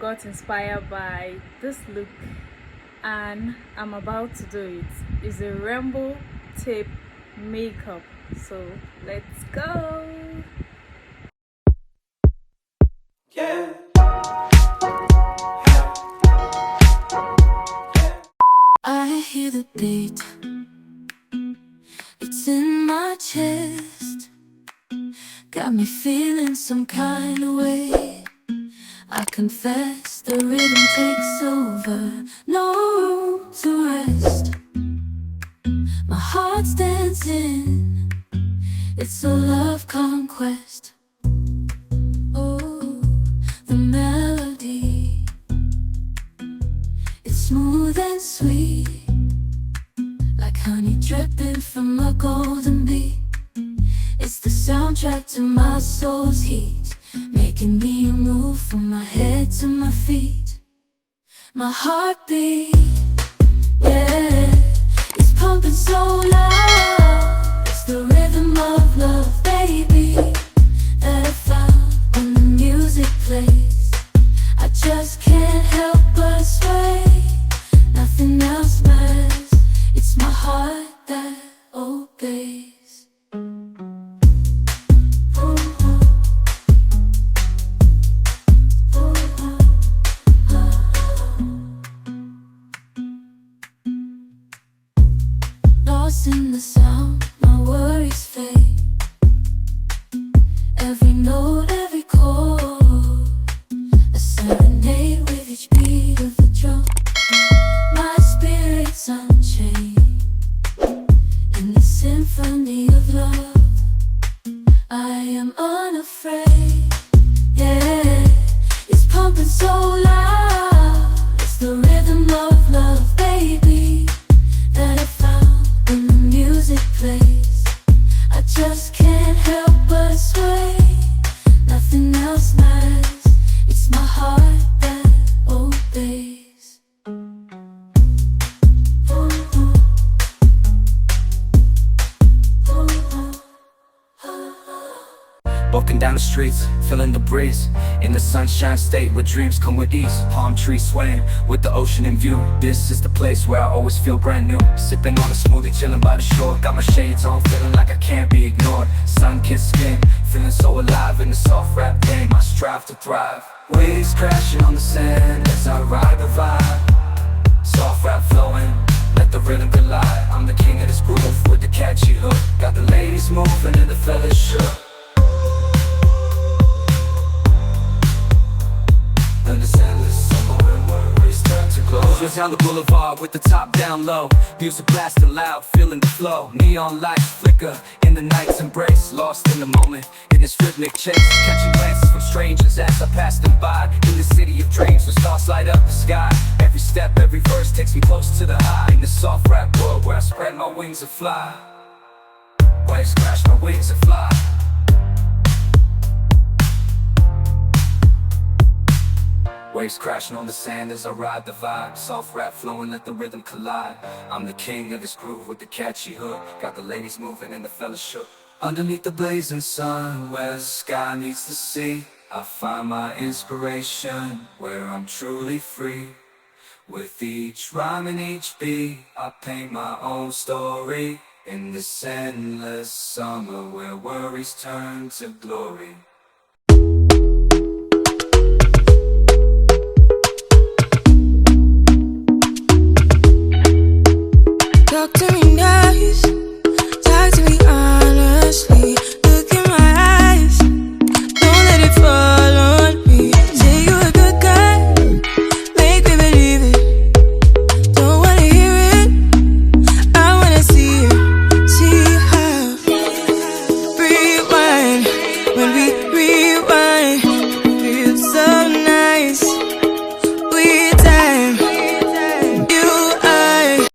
got inspired by this look and I'm about to do it. It's a rainbow tape makeup, so let's go. Yeah. I hear the beat, it's in my chest, got me feeling some kind of way. I confess the rhythm takes over, no room to rest. My heart's dancing, it's a love conquest. Oh, the melody, it's smooth and sweet, like honey dripping from a golden bee. It's the soundtrack to my soul's heat, making me move from my head to my feet. My heartbeat, yeah, it's pumping so loud. It's the rhythm of love, baby, that I found when the music plays. I just can't help but sway. Nothing else matters, it's my heart that obeys. Lost in the sound, my worries fade. Every note, every chord, a serenade with each beat of the drum. My spirit's unchained in the symphony of love. I am unafraid, yeah, it's pumping so loud. It's the rhythm of love, baby, that I found when the music plays. I just can't help but sway. Nothing else matters, it's my heart that obeys. Walking down the streets, feeling the breeze, in the sunshine state where dreams come with ease. Palm trees swaying with the ocean in view. This is the place where I always feel brand new. Sipping on a smoothie, chilling by the shore. Got my shades on, feeling like I can't be ignored. Sun-kissed skin, feeling so alive in the soft rap game. I strive to thrive. Waves crashing on the sand as I ride the vibe. Soft rap flowing, let the rhythm collide. I'm the king of this groove with the catchy hook. Got the ladies moving and the fellas shook. Just down the boulevard with the top down low. Music blasting loud, feeling the flow. Neon lights flicker in the night's embrace. Lost in the moment, in this rhythmic chase. Catching glances from strangers as I pass them by. In the city of dreams where stars light up the sky. Every step, every verse takes me close to the high. In the soft rap world where I spread my wings and fly. Waves crash, my wings and fly. Waves crashing on the sand as I ride the vibe. Soft rap flowing, let the rhythm collide. I'm the king of this groove with the catchy hook. Got the ladies moving and the fellas shook. Underneath the blazing sun, where the sky meets the sea, I find my inspiration, where I'm truly free. With each rhyme and each beat, I paint my own story. In this endless summer where worries turn to glory.